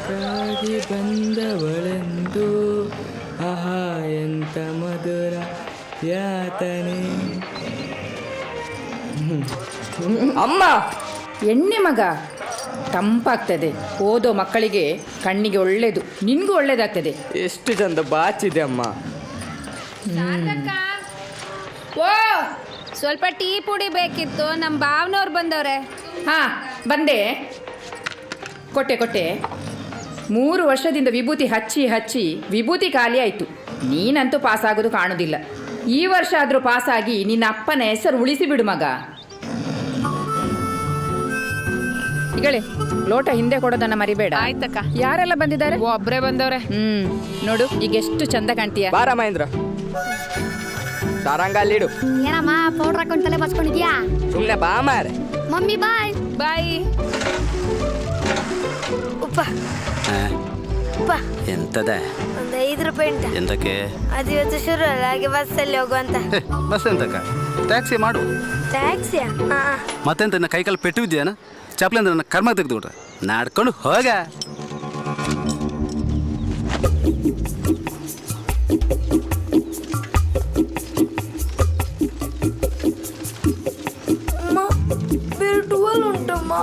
ಸಾಗಿ ಬಂದವಳೆಂದು ಆಹಾ ಎಂತ ಮಧುರ ಯಾತನೆ. ಅಮ್ಮ, ಎಣ್ಣೆ ಮಗ ತಂಪಾಗ್ತದೆ. ಓದೋ ಮಕ್ಕಳಿಗೆ ಕಣ್ಣಿಗೆ ಒಳ್ಳೇದು, ನಿನ್ಗೂ ಒಳ್ಳೇದಾಗ್ತದೆ. ಎಷ್ಟು ಚಂದ ಬಾಚಿದೆ ಅಮ್ಮ. ಓ, ಸ್ವಲ್ಪ ಟೀ ಪುಡಿ ಬೇಕಿತ್ತು. ನಮ್ಮ ಭಾವನವ್ರು ಬಂದವ್ರೆ. ಹಾ, ಬಂದೆ. ಕೊಟ್ಟೆ 3 ವರ್ಷದಿಂದ ವಿಭೂತಿ ಹಚ್ಚಿ ವಿಭೂತಿ ಖಾಲಿ ಆಯಿತು. ನೀನಂತೂ ಪಾಸಾಗೋದು ಕಾಣುವುದಿಲ್ಲ. ಈ ವರ್ಷ ಆದರೂ ಪಾಸಾಗಿ ನಿನ್ನ ಅಪ್ಪನ ಹೆಸರು ಉಳಿಸಿ ಬಿಡು ಮಗ. ಈಗಲೇ ಲೋಟ ಹಿಂದೆ ಕೊಡೋದನ್ನ ಮರಿಬೇಡ. ಆಯ್ತಕ್ಕ. ಯಾರೆಲ್ಲ ಬಂದಿದ್ದಾರೆ? ಒಬ್ರೇ ಬಂದವ್ರೆ. ನೋಡು, ಈಗ ಎಷ್ಟು ಚಂದ ಕಾಣ್ತೀಯ. ಬಾರ ಮಹೇಂದ್ರ, ಸಾರಂಗ ಅಲ್ಲಿಡು. ಏನಮ್ಮ ಪೌಡ್ರ್ ಹಾಕೊಂಡು ತಲೆ ಬಸ್ಕೊಂಡಿದ್ಯಾ? ಸುಮ್ಮನೆ ಬಾ ಮಾರೆ. ಮಮ್ಮಿ ಬಾಯ್ ಬಾಯ್. ಉಪ್ಪ ಉಪ್ಪ ಎಂತದ? ಒಂದು 5 ರೂಪಾಯಿ ಉಂಟ? ಎಂತಕ್ಕೆ? ಅದು ಇವತ್ತು ಶುರು ಅಲ್ಲ, ಹಾಗೆ ಬಸ್ಸಲ್ಲಿ ಹೋಗುವಂತ. ಬಸ್ ಎಂತಕ್ಕ? ಟ್ಯಾಕ್ಸಿ ಮಾಡು. ಟ್ಯಾಕ್ಸಿಯಾ? ಮತ್ತೆಂತ ನನ್ನ ಕೈಕಾಲು ಪೆಟ್ಟು ಇದೆಯಾನ? ಚಪ್ಪಲಿ ಅಂದ್ರೆ ನನ್ನ ಕರ್ಮ ತೆಗೆದುಬಿಟ್ರೆ ನಾಡ್ಕೊಂಡು ಹೋಗ. ಟುವಲ್ ಉಂಟಮ್ಮ.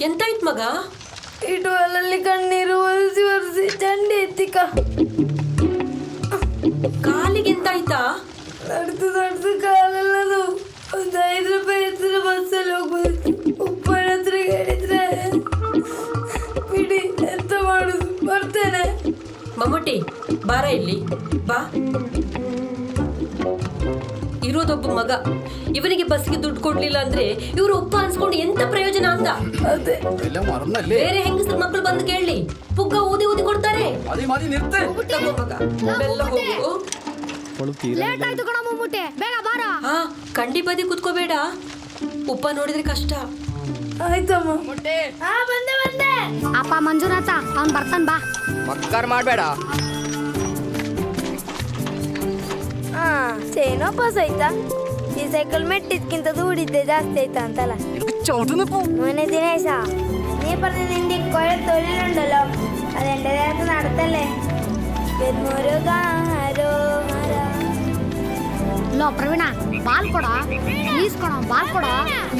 ಎಂತಾಯ್ತು ಮಗ? ಈ ಟುವಲಲ್ಲಿ ಕಣ್ಣೀರು ಒರೆಸಿ ಚಂಡಿ ಎತ್ತಿಕ. ಕಾಲಿಗೆ ಎಂತಾಯ್ತಾ? ನಡೆದು ಕಾಲೆಲ್ಲ ನೋವು. ಒಂದು 5 ರೂಪಾಯಿ ಎತ್ತಿರ ಬಸ್ಸಲ್ಲಿ ಹೋಗ್ಬೋದು. ಉಪ್ಪನ ಹತ್ರ ಹೇಳಿದ್ರೆ ಬಿಡಿ, ಎಂತ ಮಾಡುದು, ಬರ್ತೇನೆ. ಮಮ್ಮುಟಿ ಬಾರ ಇಲ್ಲಿ ಬಾ. ಇರೋದೊಬ್ಬ ಮಗ, ಇವನಿಗೆ ಬಸ್ಸಿಗೆ ದುಡ್ಡು ಕೊಡ್ಲಿಲ್ಲ ಅಂದ್ರೆ ಇವರು ಉಪ್ಪ ಅನ್ಸ್ಕೊಂಡು ಎಂತ ಪ್ರಯೋಜನ ಅಂತ. ಅದೇ ಬೇರೆ ಹೆಂಗಸರ ಮಕ್ಕಳು ಬಂದು ಕೇಳಿ, ಪುಗ್ಗ ಊದಿ ಕೊಡ್ತಾರೆ. ತಗೋ ಮಗ, ಬೆಲ್ಲ ಹೋಗು. ಲೇಟ್ ಆಯ್ತು ಕಣ ಮಮ್ಮುಟ್ಟೆ, ಬೇಗ ಬಾರ. ಹಾ, ಕಂಡಿ ಬದಿ ಕುತ್ಕೋಬೇಡ, ಉಪ್ಪ ನೋಡಿದ್ರೆ ಕಷ್ಟ. ಆಯ್ತಮ್ಮ. ಬಂದೆ. ಅಪ್ಪ ಮಂಜುನಾಥ, ಅವ್ನ್ ಬರ್ತಾನ, ಬಾ. ಮಕ್ಕರ್ ಮಾಡಬೇಡ. ಚೈನೋ ಪಾಸ್ ಆಯ್ತಾ? ಈ ಸೈಕಲ್ ಮೆಟ್ಟಿದ್ಕಿಂತ ದೂಡಿದ್ದೆ ಜಾಸ್ತಿ ಆಯ್ತಾ ಅಂತಲ್ಲ. ಮೊನ್ನೆ ದಿನೇಶ ನೀ പറഞ്ഞ നിന്റെ കൊഴ തൊഴിലുണ്ടല്ലോ, അതെന്റെ ദേഹത്ത് നടത്തല്ലേ. ಲೋ ಪ್ರವೀಣ, ಬಾಲ್ ಕೊಡ, ಪ್ಲೀಸ್ ಕೊಡ, ಬಾಲ್ ಕೊಡ.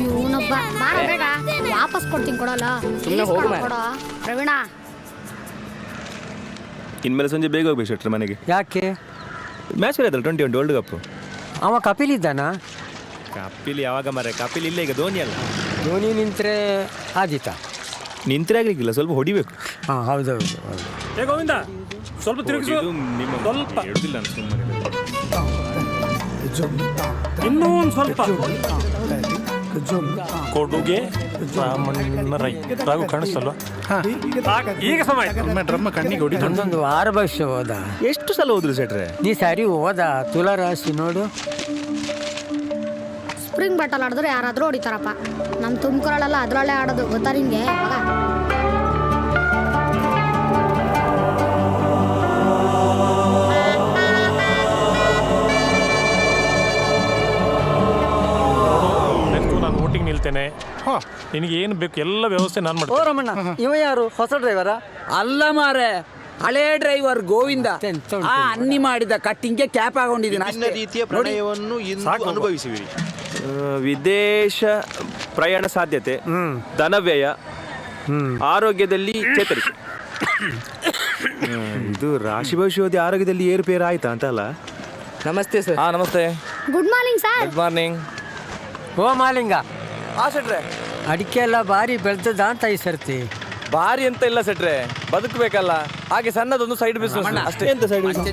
ಇವನೊಬ್ಬ ಬಾರ, ಬೇಗ ವಾಪಸ್ ಕೊಡ್ತೀನಿ, ಕೊಡಲ್ಲ. ಕೊಡ ಪ್ರವೀಣ. ಇನ್ಮೇಲೆ ಸಂಜೆ ಬೇಗ ಹೋಗ್ಬೇಕು ಶೆಟ್ರ್ ಮನೆಗೆ. ಯಾಕೆ? ಮ್ಯಾಚ್ ಇರೋದಲ್ಲ 2021 ವರ್ಲ್ಡ್ ಕಪ್. ಅವ ಕಪಿಲ್ ಇದ್ದಾನ? ಕಪಿಲ್ ಯಾವಾಗ ಮರೆ? ಕಪಿಲ್ ಇಲ್ಲ, ಈಗ ಧೋನಿ ಅಲ್ಲ. ಧೋನಿ ನಿಂತ್ರೆ ಆದಿತ ನಿಂತ್ರೆ ಆಗ್ಲಿಕ್ಕಿಲ್ಲ, ಸ್ವಲ್ಪ ಹೊಡಿಬೇಕು. ಹಾಂ, ಹೌದೌದು. ಗೋವಿಂದ, ಸ್ವಲ್ಪ ತಿರುಗಿಸು. ಸ್ವಲ್ಪ ಹೇಳುದಿಲ್ಲ ಸುಮ್ಮನೆ. ಇನ್ನೂ ಒಂದು ಸ್ವಲ್ಪ ಕೊಡುಗೆ. ರಾಘು ಕಾಣಿಸ್ತಲ್ವ? ಈಗ ಸಮಯ ಡ್ರಮ್ಮ ಕಣ್ಣಿಗೆ ಹೊಡಿ. ಒಂದೊಂದು 6 ವರ್ಷ ಹೋದ. ಎಷ್ಟು ಸಲ ಹೋದ್ರು ಶೆಟ್ರೆ? ನೀ ಸರಿ ಹೋದ. ತುಲಾರಾಶಿ ನೋಡು. ಸ್ಪ್ರಿಂಗ್ ಬ್ಯಾಟಲ್ ಆಡಿದ್ರೆ ಯಾರಾದ್ರೂ ಹೊಡಿತಾರಪ್ಪ. ನಮ್ಮ ತುಮಕೂರಲ್ಲೆಲ್ಲ ಅದ್ರಲ್ಲೇ ಆಡೋದು, ಗೊತ್ತಾ ನಿಂಗೆ? ನಾನು ವೋಟಿಂಗ್ ನಿಲ್ತೇನೆ. ನಿನಗೆ ಏನು ಬೇಕು ಎಲ್ಲ ವ್ಯವಸ್ಥೆ ನಾನು ಮಾಡ್ತೀನಿ. ಓ ರಮಣ್ಣ, ಇವ ಯಾರು? ಹೊಸ ಡ್ರೈವರಾ? ಅಲ್ಲ ಮಾರೆ, ಹಳೆ ಡ್ರೈವರ್ ಗೋವಿಂದ. ಅನ್ನಿ ಮಾಡಿದ ಕಟ್ಟಿಂಗ್ಗೆ ಕ್ಯಾಪ್ ಹಾಕೊಂಡಿದ್ದೀನಿ. ರೀತಿಯ ಪ್ರಣಯವನ್ನು ಅನುಭವಿಸುವಿರಿ. ವಿದೇಶ ಪ್ರಯಾಣ ಸಾಧ್ಯತೆ, ಧನವ್ಯಯ, ಆರೋಗ್ಯದಲ್ಲಿ ಚೇತರಿಕೆ. ಇದು ರಾಶಿ ಭವಿಷ್ಯವಾದಿ ಆರೋಗ್ಯದಲ್ಲಿ ಏರುಪೇರು ಆಯ್ತಾ ಅಂತ ಅಲ್ಲ? ನಮಸ್ತೆ ಸರ್. ನಮಸ್ತೆ. Good morning sir. Good morning. ಓ ಮಾಲಿಂಗ, ಶೆಟ್ರೆ ಅಡಿಕೆ ಎಲ್ಲ ಭಾರಿ ಬೆಳ್ತದ ಅಂತ ಈ ಸರ್ತಿ. ಭಾರಿ ಅಂತ ಇಲ್ಲ ಶೆಟ್ರೆ, ಬದುಕಬೇಕಲ್ಲ. ಹಾಗೆ ಸಣ್ಣದೊಂದು ಸೈಡ್ ಬಿಸ್ನೆಸ್ ಅಷ್ಟೇ. ಎಂತ ಸೈಡ್ ಬಿಸ್ನೆಸ್?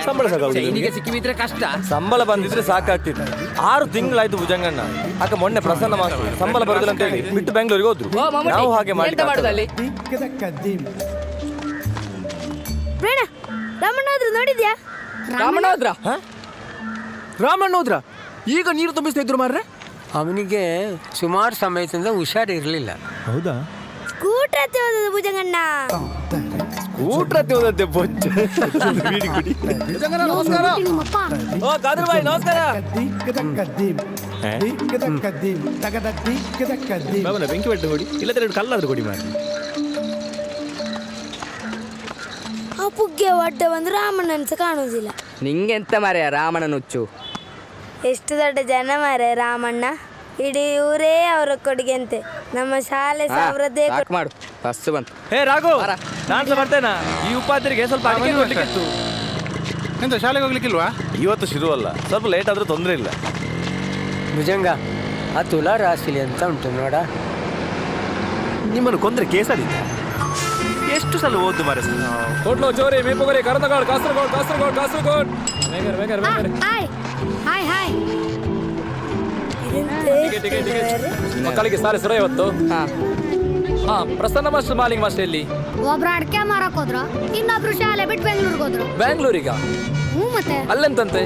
ಸಂಬಳ ಸಾಕಾಗುದಿಲ್ಲ. ಸಿಕ್ಕಿಬಿದ್ರೆ ಕಷ್ಟ. ಸಂಬಳ ಬಂದಿದ್ರೆ ಸಾಕಾಗ್ತಿತ್ತು. 6 ತಿಂಗಳಾಯ್ತು ಭುಜಂಗಣ್ಣ. ಆಗ ಮೊನ್ನೆ ಪ್ರಸನ್ನ ಮಾಸ್ಟರ್ ಸಂಬಳ ಬರುದಿಲ್ಲ ಅಂತ ಹೇಳಿ ಬಿಟ್ಟು ಬೆಂಗಳೂರಿಗೆ ಹೋದ್ರು. ನಾವು ಹಾಗೆ ಮಾಡಿ ರಾಮಣ್ಣಾದ್ರು ನೋಡಿದ್ಯಾ? ರಾಮಣ್ಣೋದ್ರ ಈಗ ನೀರು ತುಂಬಿಸ್ತಾ ಇದ್ರು ಮಾರ್ರೆ. ಅವನಿಗೆ ಸುಮಾರು ಸಮಯದಿಂದ ಹುಷಾರಿರ್ಲಿಲ್ಲ. ಹೌದಾ? ಸ್ಕೂಟರ್ ಹತ್ತಿ ಹೋದದ್ದು ಭುಜಂಗಣ್ಣ. ಊಟ ಬೊಚ್ಚ. ನಿಮ್ಮಪ್ಪ ಬೆಂಕಿ ಬೆಟ್ಟು ಕೊಡಿ, ಇಲ್ಲದ್ರೆ 2 ಕಲ್ಲಾದ್ರೂ ಕೊಡಿ ಮಾಡಿ. ಆ ಪುಗ್ಗೆ ಒಡ್ಡ ಬಂದು ರಾಮಣ್ಣನ ಸಹ ಕಾಣುವುದಿಲ್ಲ. ನಿಂಗೆಂತ ಮಾರ್ರೆ ರಾಮಣ್ಣನ ಹುಚ್ಚು. ಎಷ್ಟು ದೊಡ್ಡ ಜನ ಮಾರೆ ರಾಮಣ್ಣ, ಇಡೀ ಊರೇ ಅವರ ಕೊಡುಗೆ ಅಂತೆ. ನಮ್ಮ ಶಾಲೆ ಸಾವಿರದೇ ಮಾಡು ಫಸ್ಟ್ ಬಂತು. ಹೇ ರಾಘು, ನಾನು ಬರ್ತೇನಾ? ಈ ಉಪಾಧ್ಯರಿಗೆ ಸ್ವಲ್ಪ ಅಡಿಕೆ ಕೊಡ್ಲಿಕ್ಕಿತ್ತು. ಎಂತ ಶಾಲೆಗೆ ಹೋಗ್ಲಿಕ್ಕಿಲ್ವಾ? ಇವತ್ತು ಶುರುವಲ್ಲ, ಸ್ವಲ್ಪ ಲೇಟ್ ಆದ್ರೂ ತೊಂದರೆ ಇಲ್ಲ. ಭುಜಂಗ, ಆ ತುಲಾ ರಾಶಿಲಿ ಅಂತ ಉಂಟು ನೋಡ. ನಿಮ್ಮನ್ನು ಕೊಂದ್ರೆ ಕೇಸಾದಿತ್ತು. ಎಷ್ಟು ಸಲ ಓದ್ದು ಮಾರೆ. ಕೋಟ್ಲೋ ಚೋರಿ ಮೇಪುಗರಿ ಕರದಗಾಡ್ ಕಾಸರಗೋಡ್ ಕಾಸರಗೋಡ್ ಕಾಸರಗೋಡ್ ಬೇಗರ್ ಬೇಗರ್ ಬೇಗರ್. Hi hi hi. ಮಕ್ಕಳಿಗೆ ಸಾರಿ ಸುರ ಇವತ್ತು. ಹಾ ಪ್ರಸನ್ನ ಮಾಸ್ಟರ್ ಮಾಲಿಂಗ್ ಮಾಸ್ಟರ್ ಎಲ್ಲಿ? ಒಬ್ರು ಅಡ್ಕೆ ಮಾರಕ್ ಹೋದ್ರು, ಇನ್ನೊಬ್ರು ಶಾಲೆ ಬಿಟ್ಟು ಬೆಂಗಳೂರಿಗೆ ಹೋದ್ರು. ಬ್ಯಾಂಗ್ಳೂರಿಗ? ಹ್ಞೂ ಮತ್ತೆ ಅಲ್ಲೆಂತಂತೆ?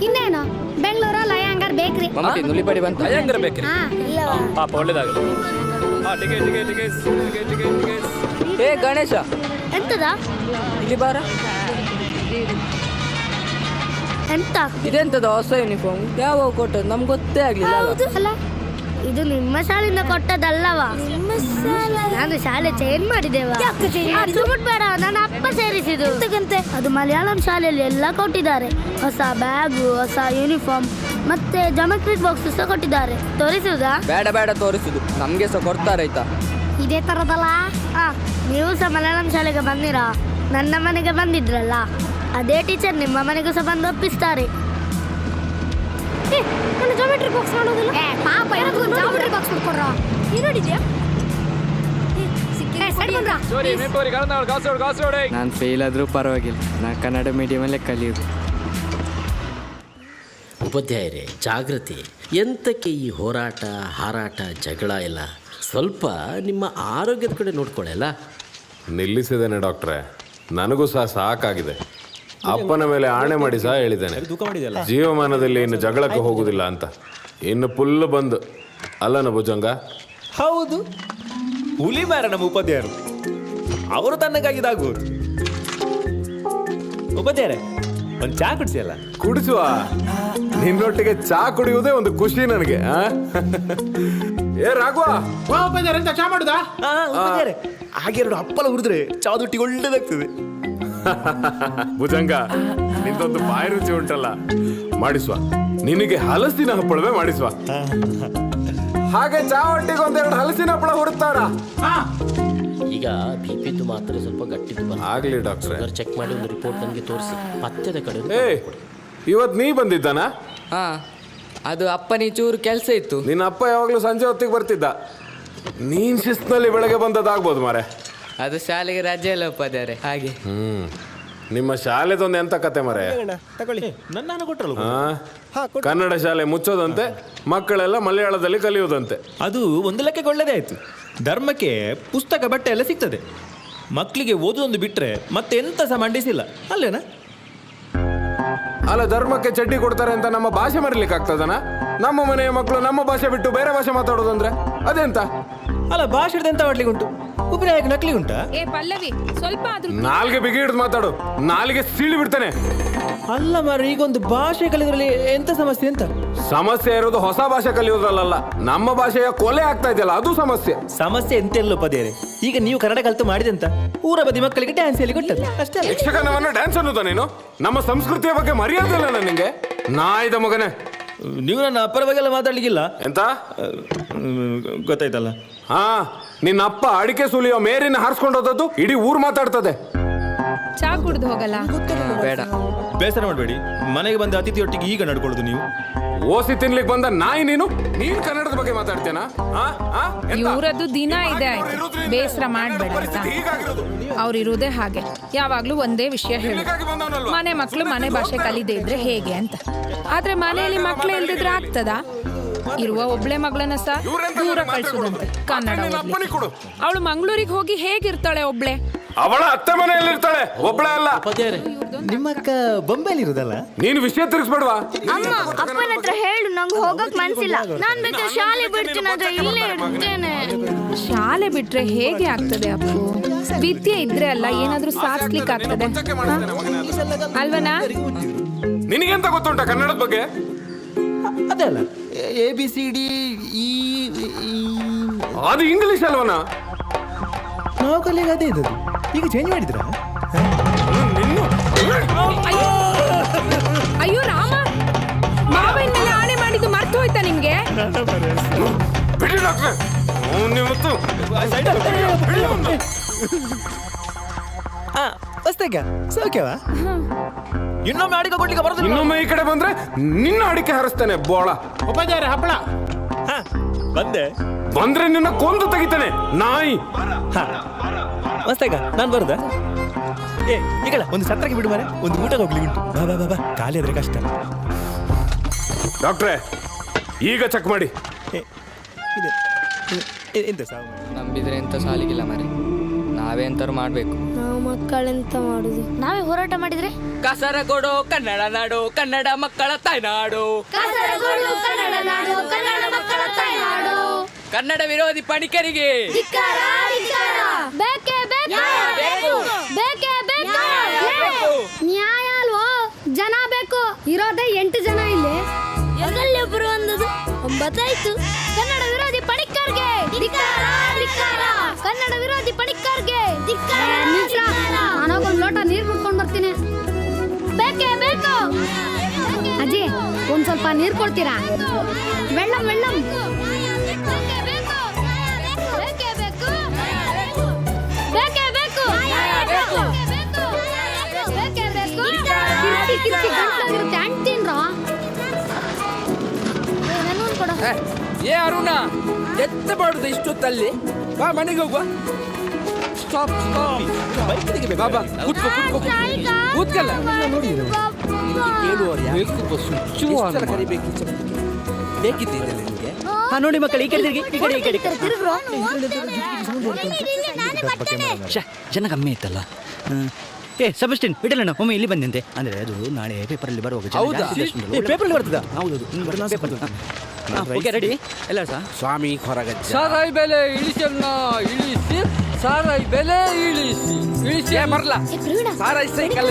ಇನ್ನೇನು ಬೆಂಗಳೂರಲ್ಲಿ ಅಯ್ಯಂಗಾರ್ ಬೇಕ್ರಿ. ನುಲಿಪಡಿ ಬಂತು. ಅಯ್ಯಂಗರ ಬೇಕ್ರಿ. ಹಾ ಪಾಪ ಒಳ್ಳೇದಾಗಲಿ. ಹಾ ticket ticket ticket ticket ticket ticket. ಏ ಗಣೇಶ ಎಂತದ ಇಲ್ಲಿ ಬಾರ. ಎಂತ ಇದೆಂತದ ಹೊಸ ಯೂನಿಫಾರ್ಮ್? ಯಾವಾಗ ಕೊಟ್ಟದ್ದು ನಮ್ಗೆ ಗೊತ್ತೇ ಆಗ್ಲಿಲ್ಲ. ಹೌದು ಅಲ್ಲ, ಇದು ನಿಮ್ಮ ಶಾಲೆಯಿಂದ ಕೊಟ್ಟದಲ್ಲವಾ? ನಾನು ಶಾಲೆ ಚೇಂಜ್ ಮಾಡಿದ್ದೇವ. ಅದು ಬಿಟ್ಬೇಡ, ನನ್ನ ಅಪ್ಪ ಸೇರಿಸಿದ್ದು. ಅದು ಮಲಯಾಳಂ ಶಾಲೆಯಲ್ಲಿ ಎಲ್ಲ ಕೊಟ್ಟಿದ್ದಾರೆ. ಹೊಸ ಬ್ಯಾಗು, ಹೊಸ ಯೂನಿಫಾರ್ಮ್, ಮತ್ತೆ ಜಾಮೆಟ್ರಿ ಬಾಕ್ಸ್ ಸಹ ಕೊಟ್ಟಿದ್ದಾರೆ. ತೋರಿಸುವುದಾ? ಬೇಡ ಬೇಡ ತೋರಿಸುದು, ನಮ್ಗೆ ಸಹ ಕೊಡ್ತಾರೆ ಆಯ್ತಾ? ಇದೇ ತರದಲ್ಲ. ನೀವು ಸಹ ಮಲಯಾಳಂ ಶಾಲೆಗೆ ಬಂದಿರಾ? ನನ್ನ ಮನೆಗೆ ಬಂದಿದ್ರಲ್ಲ, ಅದೇ ಟೀಚರ್ ನಿಮ್ಮ ಮನೆಗೂ ಸಹ ಬಂದು ಒಪ್ಪಿಸ್ತಾರೆ. ಜಾಮೆಟ್ರಿ ಬಾಕ್ಸ್ ಮಾಡೋದಿಲ್ಲ. ಪಾಪ ಜಾಮೆಟ್ರಿ ಬಾಕ್ಸ್ ಕೊಡ್ರ ನೋಡಿದ್ಯಾ? ನಾನು ಫೇಲ್ ಆದ್ರೂ ಪರವಾಗಿಲ್ಲ, ನಾ ಕನ್ನಡ ಮೀಡಿಯಮಲ್ಲೇ ಕಲಿಯೋದು. ಉಪಾಧ್ಯಾಯರೇ, ಜಾಗೃತಿ. ಎಂತಕ್ಕೆ ಈ ಹೋರಾಟ, ಹಾರಾಟ, ಜಗಳ ಎಲ್ಲ? ಸ್ವಲ್ಪ ನಿಮ್ಮ ಆರೋಗ್ಯದ ಕಡೆ ನೋಡ್ಕೊಳ್ಳಲ್ಲ. ನಿಲ್ಲಿಸಿದ್ದೇನೆ ಡಾಕ್ಟ್ರೆ, ನನಗೂ ಸಹ ಸಾಕಾಗಿದೆ. ಅಪ್ಪನ ಮೇಲೆ ಆಣೆ ಮಾಡಿ ಸಹ ಹೇಳಿದ್ದೇನೆ, ಜೀವಮಾನದಲ್ಲಿ ಇನ್ನು ಜಗಳಕ್ಕೆ ಹೋಗುದಿಲ್ಲ ಅಂತ. ಇನ್ನು ಫುಲ್ ಬಂದು ಅಲ್ಲನ ಭುಜಂಗ? ಹೌದು, ಹುಲಿ ಮಾರ ನಮ್ಮ ಉಪಾಧ್ಯಾಯರು. ಅವರು ತನ್ನಗಾಗಿದ್ದಾಗುವುದು. ಉಪಾಧ್ಯಾಯರೇ, ಒಂದು ಚಾ ಕುಡಿಸಿ ಅಲ್ಲ? ಕುಡಿಸುವ. ನಿನ್ನೊಟ್ಟಿಗೆ ಚಾ ಕುಡಿಯುವುದೇ ಒಂದು ಖುಷಿ ನನಗೆ. ಏ ರಾಘವ, ಎಂತ ಚಾ ಮಾಡುದಾ? ಹಾಗೆ ಎರಡು ಹಪ್ಪಳ ಹುರಿದ್ರೆ ಚಾದೊಟ್ಟಿಗೆ ಒಳ್ಳೇದಾಗ್ತದೆ. ಭುಜಂಗ, ನಿಂದೊಂದು ಬಾಯಿ ರುಚಿ ಉಂಟಲ್ಲ, ಮಾಡಿಸುವ. ನಿನಗೆ ಹಲಸಿನ ಹಪ್ಪಳವೇ ಮಾಡಿಸುವ. ಹಾಗೆ ಚಾ ಒಟ್ಟಿಗೆ ಒಂದೆರಡು ಹಲಸಿನ ಹಪ್ಪಳ ಹುಡುಕ್ತಾರ. ಈಗ ಬಿಪಿದ್ದು ಮಾತ್ರ ಸ್ವಲ್ಪ ಗಟ್ಟಿದ್ದು ಆಗ್ಲಿ ಡಾಕ್ಟ್ರೆ, ಚೆಕ್ ಮಾಡಿ ಒಂದು ರಿಪೋರ್ಟ್ ನನಗೆ ತೋರಿಸಿ. ಪಥ್ಯದ ಕಡೆ ಇವತ್ತು ನೀ ಬಂದಿದ್ದಾನ? ಹಾ, ಅದು ಅಪ್ಪನಿ ಚೂರು ಕೆಲಸ ಇತ್ತು. ನಿನ್ನ ಅಪ್ಪ ಯಾವಾಗಲೂ ಸಂಜೆ ಹೊತ್ತಿಗೆ ಬರ್ತಿದ್ದ. ನೀನ್ ಶಿಸ್ತಿನಲ್ಲಿ ಬೆಳಗ್ಗೆ ಬಂದದ್ದಾಗ್ಬೋದು ಮಾರೆ. ಅದು ಶಾಲೆಗೆ ರಜೆ ಎಲ್ಲ ಉಪಾಧ್ಯಾಯರೇ, ಹಾಗೆ. ನಿಮ್ಮ ಶಾಲೆದೊಂದು ಎಂತ ಕತೆ ಮರೆ. ನನ್ನ ಕೊಟ್ಟರು ಕನ್ನಡ ಶಾಲೆ ಮುಚ್ಚೋದಂತೆ, ಮಕ್ಕಳೆಲ್ಲ ಮಲಯಾಳದಲ್ಲಿ ಕಲಿಯೋದಂತೆ. ಅದು ಒಂದು ಲೆಕ್ಕಕ್ಕೆ ಒಳ್ಳೆದೇ ಆಯ್ತು. ಧರ್ಮಕ್ಕೆ ಪುಸ್ತಕ ಬಟ್ಟೆ ಎಲ್ಲ ಸಿಗ್ತದೆ. ಮಕ್ಕಳಿಗೆ ಓದೋದೊಂದು ಬಿಟ್ರೆ ಮತ್ತೆ ಎಂತ ಸಹ ಮಂಡಿಸಿಲ್ಲ ಅಲ್ಲೇನಾ? ಅಲ್ಲ, ಧರ್ಮಕ್ಕೆ ಚಡ್ಡಿ ಕೊಡ್ತಾರೆ ಅಂತ ನಮ್ಮ ಭಾಷೆ ಮರಿಲಿಕ್ಕೆ ಆಗ್ತದನ? ನಮ್ಮ ಮನೆಯ ಮಕ್ಕಳು ನಮ್ಮ ಭಾಷೆ ಬಿಟ್ಟು ಬೇರೆ ಭಾಷೆ ಮಾತಾಡೋದಂದ್ರೆ ಅದೆಂತ? ಅಲ್ಲ, ಭಾಷೆ ಎಂತ ಮಾಡ್ಲಿಕ್ಕೆ ಉಂಟು? ಉಪನಾಯಕ ನಕಲಿ ಉಂಟಾ? ಏ ಪಲ್ಲವಿ, ಸ್ವಲ್ಪ ಆದ್ರೂ ನಾಲ್ಗೆ ಬಿಗಿ ಹಿಡಿದು ಮಾತಾಡು, ನಾಲಿಗೆ ಸೀಳಿ ಬಿಡ್ತಾನೆ. ಅಲ್ಲ ಮಾರ, ಈಗ ಒಂದು ಭಾಷೆ ಕಲಿಯೋದ್ರಲ್ಲಿ ಎಂತ ಸಮಸ್ಯೆ ಅಂತ? ಸಮಸ್ಯೆ ಇರೋದು ಹೊಸ ಭಾಷೆ ಕಲಿಯೋದ್ರಲ್ಲ, ನಮ್ಮ ಭಾಷೆಯ ಕೊಲೆ ಆಗ್ತಾ ಇದೆಯಲ್ಲ, ಅದು ಸಮಸ್ಯೆ. ಸಮಸ್ಯೆ ಎಂತೆಲ್ಲ ಪದೇರೆ. ಈಗ ನೀವು ಕನ್ನಡ ಕಲಿತು ಮಾಡಿದಂತ ಊರ ಬದಿ ಮಕ್ಕಳಿಗೆ ಡ್ಯಾನ್ಸ್ ಹೇಳಿ ಕೊಟ್ಟದ್ದು ಅಷ್ಟೇ. ಯಕ್ಷಗಾನವನ್ನ ಡ್ಯಾನ್ಸ್ ಅನ್ನೋದ ನೀನು? ನಮ್ಮ ಸಂಸ್ಕೃತಿಯ ಬಗ್ಗೆ ಮರ್ಯಾದೆ ಇಲ್ಲ ನಿಂಗೆ? ನಾಯ್ದ ಮಗನೇ, ನೀವು ನನ್ನ ಅಪ್ಪರ ಬಗ್ಗೆ ಎಲ್ಲ ಮಾತಾಡ್ಲಿಕ್ಕಿಲ್ಲ ಎಂತ ಗೊತ್ತಾಯ್ತಲ್ಲ? ಹಾ, ನಿನ್ನ ಅಪ್ಪ ಅಡಿಕೆ ಸುಲಿಯೋ ಮೇರಿನ ಹಾರಿಸ್ಕೊಂಡು ಹೋದದ್ದು ಇಡೀ ಊರ್ ಮಾತಾಡ್ತದೆ. ಚಾ ಕುಡ್ದು ಹೋಗಲ್ಲ? ಬೇಡ. ಬೇಸರ ಮಾಡಬೇಡಿ, ಮನೆಗೆ ಬಂದ ಅತಿಥಿಯೊಟ್ಟಿಗೆ ಈಗ ನಡ್ಕೊಳ್ಳೋದು ನೀವು. ಓಸಿ ತಿನ್ಲಿಕ್ಕೆ ಬಂದ ನಾಯಿ ನೀನು ಕನ್ನಡದ ಬಗ್ಗೆ ಮಾತಾಡ್ತೇನಾ? ಇವರದ್ದು ದಿನ ಇದೆ, ಆಯ್ತು, ಬೇಸರ ಮಾಡ್ಬೇಡ. ಅವ್ರು ಇರೋದೇ ಹಾಗೆ, ಯಾವಾಗ್ಲೂ ಒಂದೇ ವಿಷಯ ಹೇಳಿ, ಮನೆ ಮಕ್ಕಳು ಮನೆ ಭಾಷೆ ಕಲಿದೇ ಇದ್ರೆ ಹೇಗೆ ಅಂತ. ಆದ್ರೆ ಮನೆಯಲ್ಲಿ ಮಕ್ಕಳೇ ಇಲ್ದಿದ್ರೆ ಆಗ್ತದಾ? ಇರುವ ಒಬ್ಳೆ ಮಗಳನ್ನ ಸಹ ದೂರ ಕಳ್ಸೋದಂತೆ ಕನ್ನಡ ಓದ್ಲಿಕ್ಕೆ. ಅವಳು ಮಂಗಳೂರಿಗೆ ಹೋಗಿ ಹೇಗಿರ್ತಾಳೆ ಒಬ್ಳೆ? ಅವಳ ಅತ್ತೆ ಮನೆಯಲ್ಲಿರ್ತಾಳೆ, ಒಬ್ಳೆ ಅಲ್ಲ. ನಿಮ್ಮ ಅಕ್ಕ ಬೊಂಬೆಲಿ ಇರುದಲ್ಲ? ನೀನು ವಿಷಯ ತಿರ್ಗಿಸ್ಬೇಡ್ವಾ? ಅಮ್ಮ, ಅಪ್ಪನ ಹತ್ರ ಹೇಳು, ನಂಗೆ ಹೋಗಕ್ ಮನ್ಸಿಲ್ಲ. ನಾನ್ ಬೇಕಾದ್ರೆ ಶಾಲೆ ಬಿಡ್ತೀನಿ, ಆದ್ರೆ ಇಲ್ಲೇ ಇರ್ತೇನೆ. ಶಾಲೆ ಬಿಟ್ರೆ ಹೇಗೆ ಆಗ್ತದೆ ಅಪ್ಪು? ವಿದ್ಯೆ ಇದ್ರೆ ಅಲ್ಲ ಏನಾದ್ರೂ ಸಾಧಿಸ್ಲಿಕ್ಕೆ ಆಗ್ತದೆ ಅಲ್ವನಾ? ನಿನಗೆಂತ ಗೊತ್ತುಂಟ ಕನ್ನಡದ ಬಗ್ಗೆ? ಅದೇ ಅಲ್ಲ, ABCD E. ಅದು ಇಂಗ್ಲಿಷ್ ಅಲ್ವನಾ? ನಾವು ಕಲಿಯಾಗ ಅದೇ ಇದ್ದದ್ದು, ಈಗ ಚೇಂಜ್ ಮಾಡಿದ್ರ? ಡಾಕ್ಟ್ರೆ ನಿಮ್ಮತ್ತು ಅಷ್ಟೇಗ ಸೌಖ್ಯವಾ? ಇನ್ನೊಮ್ಮೆ ಅಡಿಕೆ ಕೊಡ್ಲಿಕ್ಕೆ ಬರೋದಿಲ್ಲ. ಇನ್ನೊಮ್ಮೆ ಈ ಕಡೆ ಬಂದ್ರೆ ನಿನ್ನ ಅಡಿಕೆ ಹಾರಿಸ್ತೇನೆ ಬೋಳ. ಉಪಚಾರ ಹಪ್ಪಳ ಬಂದೆ ಬಂದ್ರೆ ನಿನ್ನ ಕೊಂದು ತೆಗಿತಾನೆ ನಾಯಿ. ಮಸ್ತಾಗ ನಾನು ಬರುದಾ? ಏ ಈಗಳ ಒಂದು ಸತ್ರಕ್ಕೆ ಬಿಡು ಮಾರೆ, ಒಂದು ಊಟ ಹೋಗ್ಲಿ ಉಂಟು. ಬಾ ಬಾ ಬಾ ಬಾ, ಖಾಲಿ ಆದ್ರೆ ಕಷ್ಟ. ಡಾಕ್ಟ್ರೆ ಈಗ ಚೆಕ್ ಮಾಡಿ. ಎಂತ ಸಾವು ನಂಬಿದ್ರೆ ಎಂತ ಸಾಲಿಗಿಲ್ಲ ಮರೆ, ನಾವೇ ಎಂತಾರು ಮಾಡ್ಬೇಕು. ನಾವು ಮಕ್ಕಳೆಂತ ಮಾಡುದು? ನಾವೇ ಹೋರಾಟ ಮಾಡಿದ್ರೆ ಕಾಸರಗೋಡು ಕನ್ನಡ ನಾಡು, ಕನ್ನಡ ಮಕ್ಕಳ ತಾಯ್ನಾಡು. ಕಾಸರಗೋಡು ಕನ್ನಡ ನಾಡು, ಕನ್ನಡ ಮಕ್ಕಳ ತಾಯ್ನಾಡು. ಕನ್ನಡ ವಿರೋಧಿ ಪಣಿಕರಿಗೆ ಧಿಕ್ಕಾರ, ಧಿಕ್ಕಾರ. ಬೇಕೇ ಬೇಕು, ಬೇಕೇ ಬೇಕು. ನ್ಯಾಯ ಅಲ್ವೋ, ಜನ ಬೇಕು. ಇರೋದೇ 8 ಜನ ಇಲ್ಲಿ. ಎಲ್ಲಿ ಒಬ್ಬರು ಒಂದದು 9 ಆಯ್ತು. ಕನ್ನಡ ವಿರೋಧಿ ಪಣಿಕರ್ಗೆ ಧಿಕ್ಕಾರ, ಧಿಕ್ಕಾರ. ಕನ್ನಡ ವಿರೋಧಿ ಪಣಿಕರ್ಗೆ ಧಿಕ್ಕಾರ. ನಾನೊಂದು ಲೋಟ ನೀರು ಕುಡ್ಕೊಂಡು ಬರ್ತೀನಿ. ಬೇಕೇ ಬೇಕು. ಅಜ್ಜಿ ಒಂದ್ ಸ್ವಲ್ಪ ನೀರು ಕೊಡ್ತೀರಾ? ವೆಳ್ಳಂ ವೆಳ್ಳಂ. ಬೇಕೇ ಬೇಕು, ಬೇಕೇ ಬೇಕು, ಬೇಕೇ ಬೇಕು, ಬೇಕೇ ಬೇಕು. ಕಿರ್ಚಿ ಕಿರ್ಚಿ ಗಂಟ್ಲಾಗಿರುತ್ತೆ, ಅಂಟಿನ್ರೋ. ನನಗೊಂದು ಕೊಡು. ಏ ಅರುಣ, ಎತ್ತ ಮಾಡುದು ಇಷ್ಟೊತ್ತಲ್ಲಿ? ಬಾ ಮನೆಗೆ ಹೋಗುವ. ಸ್ಟಾಪ್ ಬಾಬಾ, ಕೂತ್ಕೋ ಕೂತ್ಕೋ ಕೂತ್ಕಲ್ಲ. ಬೇಕಿದ್ದಿಲ್ಲ ನಿಮಗೆ? ನೋಡಿ ಮಕ್ಕಳು, ಈ ಕಡೆ ತಿರುಗಿ, ಈ ಕಡೆ, ಈ ಕಡೆ. ಜನ ಕಮ್ಮಿ ಇತ್ತಲ್ಲ. ಏ ಸಬಸ್ಟಿನ್ ಬಿಡಲ್ಲ, ಒಮ್ಮೆ ಇಲ್ಲಿ ಬಂದಂತೆ. ಅಂದ್ರೆ ಅದು ನಾಳೆ ಪೇಪರಲ್ಲಿ ಬರುವಾಗ. ಹೌದಾ? ಪೇಪರಲ್ಲಿ ಬರ್ತದ? ಹೌದು. ಓಕೆ ರೆಡಿ ಎಲ್ಲ ಸಹ. ಸ್ವಾಮಿ ಹೊರಗಜ್ಜ. ಸಾರಾಯಿ ಬೆಲೆ ಇಳಿಸನ್ನ ಇಳಿಸಿ, ಸಾರಾಯಿ ಬೆಲೆ ಇಳಿಸಿ ഇളിച്ചേ മറല സാറായി സൈക്കിൾ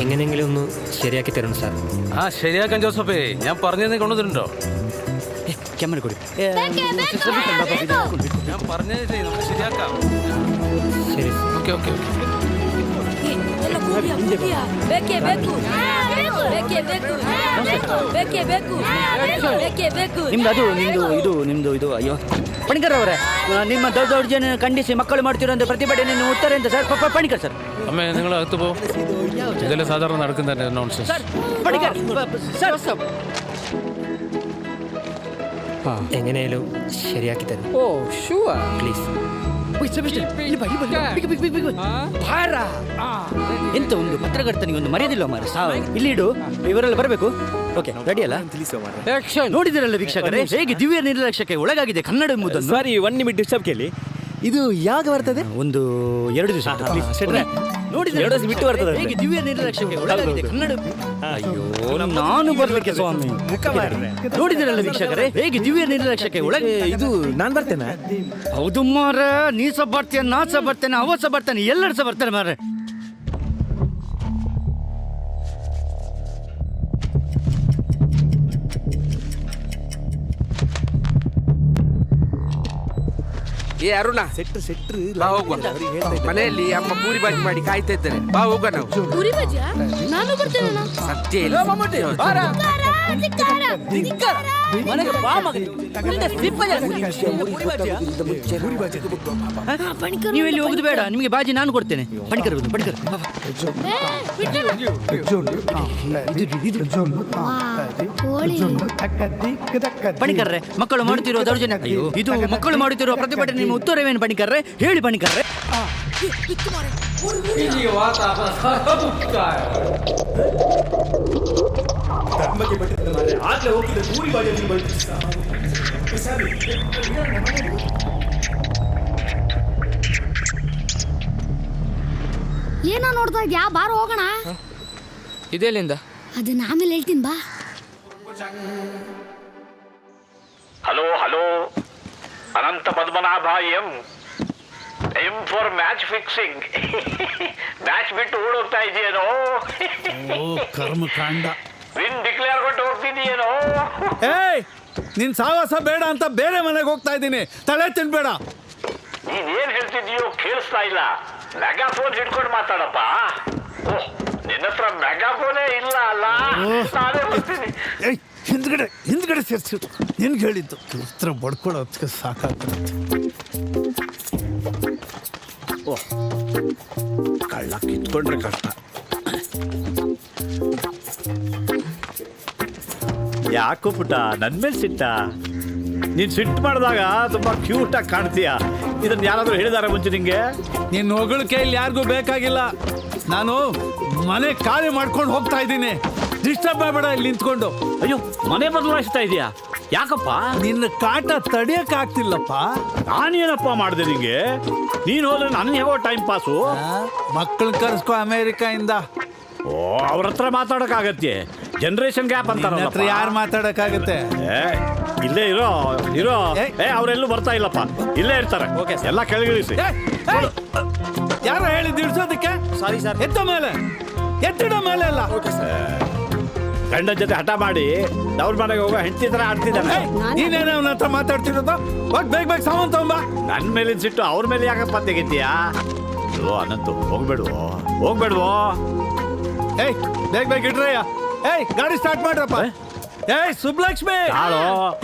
എങ്ങനെയെങ്കിലും ഒന്ന് ശരിയാക്കി തരണം സാർ. ആ ശരിയാക്കാൻ ജോസഫേ, ഞാൻ പറഞ്ഞത് കൊണ്ടുവന്നിട്ടുണ്ടോ? ക്യാമറ കൂടി ഞാൻ പറഞ്ഞത് നമുക്ക് ശരിയാക്കാം. ശരി, ഓക്കെ ഓക്കെ ഓക്കെ. ನಿಮ್ದು ಅದು ನಿಮ್ದು ನಿಮ್ದು ಇದು. ಅಯ್ಯೋ ಪಣಿಕರ್ ಅವರೇ, ನಿಮ್ಮ ದೊಡ್ಡ ದೊಡ್ಡ ಜನ ಖಂಡಿಸಿ ಮಕ್ಕಳು ಮಾಡ್ತಿರೋ ಪ್ರತಿಭಟನೆ ಉತ್ತರ ಎಂತ ಸರ್? ಪಣಿಕರ್ ಸರ್. അമ്മേ നിങ്ങൾ അകത്ത് പോ. ഇതെല്ലാം സാധാരണ നടക്കുന്ന നോൺസെൻസ്. പണിക്കർ സർ, എങ്ങനെയാലും ശരിയാക്കി തരും. Oh sure please. ಎಂತ ಒಂದು ಪತ್ರಕರ್ತನಿಗೆ ಒಂದು ಮರ್ಯಾದಿಲ್ಲ ಮಾರ. ಇಲ್ಲಿ ಇಡು, ಇವರೆಲ್ಲ ಬರಬೇಕು. ಓಕೆ ರೆಡಿ ಅಲ್ಲ? ನೋಡಿದಿರಲ್ಲ ವೀಕ್ಷಕರೇ, ಹೇಗೆ ದಿವ್ಯ ನಿರ್ಲಕ್ಷ್ಯಕ್ಕೆ ಒಳಗಾಗಿದೆ ಕನ್ನಡ ಎಂಬುದನ್ನು. ಸಾರಿ, 1 ನಿಮಿಟ್ ಡಿಸ್ಟರ್ಬ್ ಕೇಳಿ. ಇದು ಯಾವಾಗ ಬರ್ತದೆ? ಒಂದು 2 ದಿವಸ ನೋಡಿದ್ರೆ 2 ದಿವಸ ಬಿಟ್ಟು ಬರ್ತದೆ. ಹೇಗೆ ದಿವ್ಯ ನಿರ್ಲಕ್ಷ್ಯಕ್ಕೆ ಒಳಗಾಗಿದೆ ಕನ್ನಡ. ಅಯ್ಯೋ ನಾನು ಬರ್ಲಿಕ್ಕೆ ಸ್ವಾಮಿ. ನೋಡಿದಿರಲ್ಲ ವೀಕ್ಷಕರೇ, ಹೇಗೆ ದಿವ್ಯ ನಿರ್ಲಕ್ಷ್ಯಕ್ಕೆ ಒಳಗೆ. ಇದು ನಾನ್ ಬರ್ತೇನೆ. ಹೌದು ಮಾರ, ನೀ ಸಹ ಬರ್ತೇನೆ, ನಾ ಸಹ ಬರ್ತೇನೆ, ಅವ ಸಹ ಬರ್ತಾನೆ, ಎಲ್ಲರೂ ಸಹ ಬರ್ತಾರೆ ಮಾರ. ಏ ಅರುಣ, ಬಾ ಹೋಗುವ. ಮನೆಯಲ್ಲಿ ಅಮ್ಮ ಪೂರಿ ಬಾಜಿ ಮಾಡಿ ಕಾಯ್ತಾ ಇದ್ದಾರೆ. ಬಾ ಹೋಗುವ ನಾವು. ಪೂರಿ ಬಜ್ಜಿ? ನಾನು ಬರ್ತೇನೆ. ಸತ್ಯ ಇಲ್ಲ. ಮನೆಗೆ ಬಾ ಮಗ. ನೀವೆಲ್ಲಿ ಹೋಗುದು ಬೇಡ, ನಿಮಗೆ ಬಾಜಿ ನಾನು ಕೊಡ್ತೇನೆ. ಪಣಿಕರ್ ಪಣಿಕರ್ ಪಣಿಕರ್ರೆ, ಮಕ್ಕಳು ಮಾಡುತ್ತಿರುವ ದೌರ್ಜನ್ಯ. ಅಯ್ಯೋ, ಇದು ಮಕ್ಕಳು ಮಾಡುತ್ತಿರುವ ಪ್ರತಿಭಟನೆ ನಿಮ್ಮ ಉತ್ತರವೇನು ಪಣಿಕರ್ರೆ? ಹೇಳಿ ಪಣಿಕರ್ರೆ. ಏನೋ ನೋಡ್ತಾ ಇದ್ಯಾ? ಬಾರ ಹೋಗೋಣ. ಇದೆಲ್ಲಿಂದ? ಅದನ್ನ ಆಮೇಲೆ ಹೇಳ್ತೀನಿ, ಬಾ. Hello hello, Anantha Padmanabha M for match fixing. Match ಬಿಟ್ಟು ಓಡೋಗ್ತಾ ಇದೆಯೇನೋ? ಕರ್ಮಕಾಂಡ. ವಿನ್ ಡಿಕ್ಲೇರ್ ಕೊಟ್ಟು ಹೋಗ್ತಿದೆಯೇನೋ? ಏಯ್, ನಿನ್ ಸಾವಾಸ ಬೇಡ ಅಂತ ಬೇರೆ ಮನೆಗೆ ಹೋಗ್ತಾ ಇದ್ದೀನಿ. ತಲೆ ತಿನ್ಬೇಡ. ನೀನೇನ್ ಹೇಳ್ತಿದೀಯೋ ಕೇಳಿಸ್ತಾ ಇಲ್ಲ. ಮೆಗಾಫೋನ್ ಹಿಡ್ಕೊಂಡು ಮಾತಾಡಪ್ಪ. ಓಹ್, ನಿನ್ನ ಹತ್ರ ಮೆಗಾಫೋನೇ ಇಲ್ಲ ಅಲ್ಲ? ನಾನೇ ಬರ್ತೀನಿ. ಹಿಂದ್ಗಡೆ ಸೇರಿಸಿದ್ರು ನಿನ್ಗೆ ಹೇಳಿದ್ದು ಉತ್ತರ ಬಡ್ಕೊಳ್ಳೋದಕ್ಕೆ ಸಾಕಾಗ್ತದೆ. ಓ ಕಳ್ಳ ಕಿತ್ಕೊಂಡ್ರೆ ಕಷ್ಟ. ಯಾಕೋ ಪುಟ್ಟ ನನ್ನ ಮೇಲೆ ಸಿಟ್ಟ? ನೀನು ಸಿಟ್ಟು ಮಾಡಿದಾಗ ತುಂಬ ಕ್ಯೂಟಾಗಿ ಕಾಣ್ತೀಯ. ಇದನ್ನು ಯಾರಾದರೂ ಹೇಳಿದಾರೆ ಮುಂಚೆ ನಿಂಗೆ? ನಿನ್ನ ಹೊಗಳಿಕೆ ಇಲ್ಲಿ ಯಾರಿಗೂ ಬೇಕಾಗಿಲ್ಲ. ನಾನು ಮನೆ ಖಾಲಿ ಮಾಡ್ಕೊಂಡು ಹೋಗ್ತಾ ಇದ್ದೀನಿ. ಡಿಸ್ಟರ್ಬ್ ಮಾಡಬೇಡ ಇಲ್ಲಿ ನಿಂತ್ಕೊಂಡು. ಅಯ್ಯೋ ಮನೆ ಬದಲಾಯಿಸ್ತಾ ಇದೆಯಾ? ಯಾಕಪ್ಪ? ನಿನ್ನ ಕಾಟ ತಡಿಯಕ್ ಆಗ್ತಿಲ್ಲಪ್ಪ. ನಾನೇನಪ್ಪ ಮಾಡಿದೆ ನಿಂಗೆ? ನೀನು ಹೋದ್ರೆ ನನ್ನ ಹೇಗೋ ಟೈಮ್ ಪಾಸು. ಮಕ್ಕಳನ್ನ ಕರೆಸ್ಕೊ ಅಮೇರಿಕಾಯಿಂದ. ಓ ಅವ್ರ ಹತ್ರ ಮಾತಾಡೋಕ್ಕಾಗತ್ತೆ. ಜನರೇಷನ್ ಗ್ಯಾಪ್ ಅಂತ ಯಾರು ಮಾತಾಡಕ್ಕಾಗತ್ತೆ? ಇಲ್ಲೇ ಇರೋ ಇರೋ. ಅವರೆಲ್ಲೂ ಬರ್ತಾ ಇಲ್ಲಪ್ಪ, ಇಲ್ಲೇ ಇರ್ತಾರೆ. ಎಲ್ಲ ಕೆಳಗಿಳಿಸಿ. ಯಾರು ಹೇಳಿದ್ದು ಇಡ್ಸೋದಕ್ಕೆ? Sorry sir. ಎತ್ತ ಮೇಲೆ ಎತ್ತಿಡ ಮೇಲೆ ಅಲ್ಲ. ಗಂಡ ಜೊತೆ ಹಠ ಮಾಡಿ ಅವ್ರ ಮನೆಗೆ ಹೋಗೋ ಹೆಂಡತಿ ತರ ಆಡ್ತಿದ್ದಾನೆ. ನೀನೇನ ಅವನ ಹತ್ರ ಮಾತಾಡ್ತಿರೋದು? ಹೋಗ್ ಬೇಗ ಬೇಗ ಸಾಮಾನು ತಗೊಂಬ. ನನ್ನ ಮೇಲಿನ ಸಿಟ್ಟು ಅವ್ರ ಮೇಲೆ ಯಾಕಪ್ಪ ತೆಗಿತೀಯಾ? ಓ ಅನಂತು ಹೋಗ್ಬೇಡ್ವೋ ಹೋಗ್ಬೇಡ್ವೋ. ಏಯ್ ಬೇಗ ಬೇಗ ಇಡ್ರಯ್ಯ. ಏಯ್ ಗಾಡಿ ಸ್ಟಾರ್ಟ್ ಮಾಡ್ರಪ್ಪ. ಏಯ್ ಸುಬ್ಲಕ್ಷ್ಮಿ,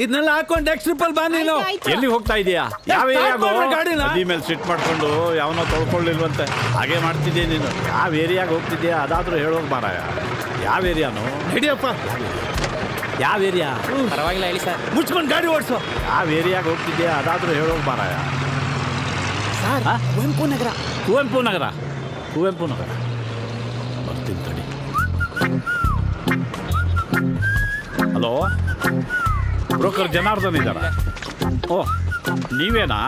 ಇದನ್ನೆಲ್ಲ ಹಾಕೊಂಡು ನೆಕ್ಸ್ಟ್ ಟ್ರಿಪ್ ಅಲ್ಲಿ ಬಾ. ನೀನು ಎಲ್ಲಿ ಹೋಗ್ತಾ ಇದೀಯಾ? ಯಾವ ಏರಿಯಾಗೋ? ಗಾಡಿನ ನದಿ ಮೇಲೆ ಸಿಟ್ ಮಾಡ್ಕೊಂಡು ಯಾವನೋ ತೊಳ್ಕೊಳ್ಳಿಲ್ವಂತೆ ಹಾಗೆ ಮಾಡ್ತಿದ್ದೆ ನೀನು. ಯಾವ ಏರಿಯಾಗ ಹೋಗ್ತಿದ್ಯಾ ಅದಾದ್ರೂ ಹೇಳೋಗ್ ಮಾರಾಯ. ಯಾವ ಏರಿಯಾನು? ಹಿಡಿಯಪ್ಪ. ಯಾವ ಏರಿಯಾ? ಪರವಾಗಿಲ್ಲ ಹೇಳಿ ಸರ್. ಮುಚ್ಕೊಂಡು ಗಾಡಿ ಓಡಿಸು. ಯಾವ ಏರಿಯಾಗ ಹೋಗ್ತಿದ್ಯಾ ಅದಾದ್ರೂ ಹೇಳೋಗ್ ಮಾರಾಯ. ಕುವೆಂಪು ನಗರ. ಕುವೆಂಪು ನಗರ. ಕುವೆಂಪು ನಗರ ಬರ್ತೀನಿ ತಡಿ. ಹಲೋ, ಬ್ರೋಕರ್ ಜನಾರ್ದನ್ ಇದ್ದಾರ? ಓ ನೀವೇನಾ?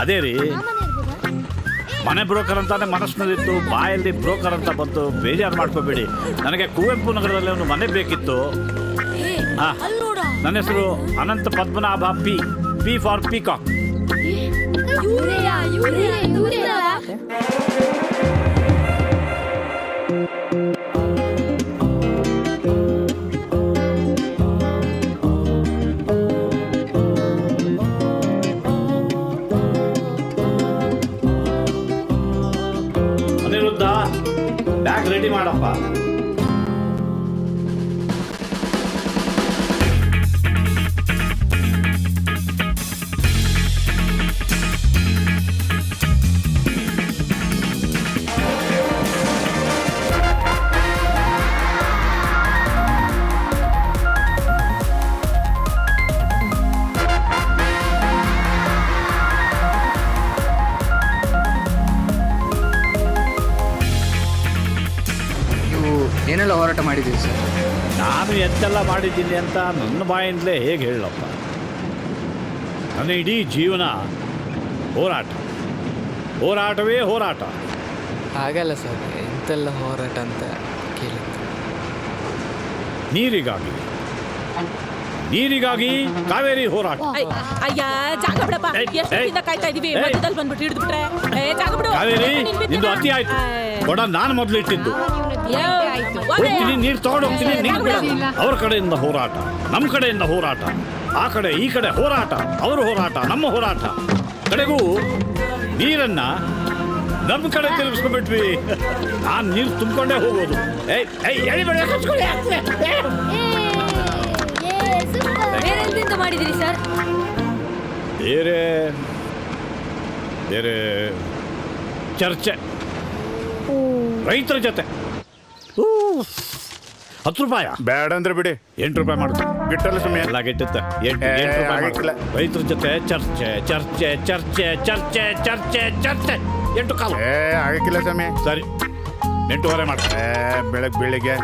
ಅದೇ ರೀ, ಮನೆ ಬ್ರೋಕರ್ ಅಂತಾನೆ ಮನಸ್ಸಿನಲ್ಲಿತ್ತು, ಬಾಯಲ್ಲಿ ಬ್ರೋಕರ್ ಅಂತ ಬಂತು. ಬೇಜಾರು ಮಾಡ್ಕೋಬೇಡಿ. ನನಗೆ ಕುವೆಂಪು ನಗರದಲ್ಲಿ ಒಂದು ಮನೆ ಬೇಕಿತ್ತು. ಹಾಂ, ನನ್ನ ಹೆಸರು Anantha Padmanabha. P for peacock. Aniruddha, bag ready ಮಾಡಪ್ಪ. ಏನೆಲ್ಲ ಹೋರಾಟ ಮಾಡಿದ್ದೀವಿ ಸರ್? ನಾನು ಎಂತೆಲ್ಲ ಮಾಡಿದ್ದೀನಿ ಅಂತ ನನ್ನ ಬಾಯಿಂದಲೇ ಹೇಗೆ ಹೇಳಪ್ಪ? ನನ್ನ ಇಡೀ ಜೀವನ ಹೋರಾಟ, ಹೋರಾಟವೇ ಹೋರಾಟ. ಹಾಗಲ್ಲ ಸರ್, ಎಂತೆಲ್ಲ ಹೋರಾಟ ಅಂತ ಕೇಳಿದ್ದು. ನೀರಿಗಾಗಿ, ನೀರಿಗಾಗಿ ಕಾವೇರಿ ಹೋರಾಟ. ಅಯ್ಯ ಜಾಗ ಬಿಡಪ್ಪ, ಎಷ್ಟೊತ್ತಿಂದ ಕಾಯ್ತಾ ಇದೀವಿ. ಮಧ್ಯದಲ್ಲಿ ಬಂದ್ಬಿಟ್ಟು ಹಿಡಿದ್ಬಿಟ್ರೆ ಜಾಗ ಬಿಡು. ಕಾವೇರಿ, ನಿಂದು ಅತಿ ಆಯ್ತು. ಕೊಡ ನಾನು ಮೊದಲು ಇಟ್ಟಿದ್ದು. ಹೋಗ್ತೀನಿ, ನೀರು ತಗೊಂಡು ಹೋಗ್ತೀನಿ. ನೀರು ಬಿಡ. ಅವ್ರ ಕಡೆಯಿಂದ ಹೋರಾಟ, ನಮ್ಮ ಕಡೆಯಿಂದ ಹೋರಾಟ, ಆ ಕಡೆ ಈ ಕಡೆ ಹೋರಾಟ, ಅವ್ರ ಹೋರಾಟ, ನಮ್ಮ ಹೋರಾಟ. ಕಡೆಗೂ ನೀರನ್ನ ನಮ್ಮ ಕಡೆ ತಿರುಗಿಸ್ಕೊಂಡ್ಬಿಟ್ವಿ. ನಾನು ನೀರು ತುಂಬಿಕೊಂಡೇ ಹೋಗೋದು. ಬೇರೆಂತ ಮಾಡಿದಿರಿ ಸರ್? ಬೇರೆ ಬೇರೆ ಚರ್ಚೆ ರೈತರ ಜೊತೆ. 10 ರೂಪಾಯಿ ಬೇಡ ಅಂದ್ರೆ ಬಿಡಿ. 8 ರೂಪಾಯಿ ಮಾಡುತ್ತೆ. ಗಿಟ್ಟಲ್ಲ ಸಮಯ ಎಲ್ಲ ಗಿಟ್ಟುತ್ತೆ. 8 ರೂಪಾಯಿ ರೈತರ ಜೊತೆ ಚರ್ಚೆ ಚರ್ಚೆ ಚರ್ಚೆ ಚರ್ಚೆ ಚರ್ಚೆ ಚರ್ಚೆ. 8 ಕಾಲು ಆಗಕ್ಕಿಲ್ಲ ಸಮಯ. ಸರಿ, 8:15 ಮಾಡ್ತಾರೆ. ಬೆಳಗ್ಗೆ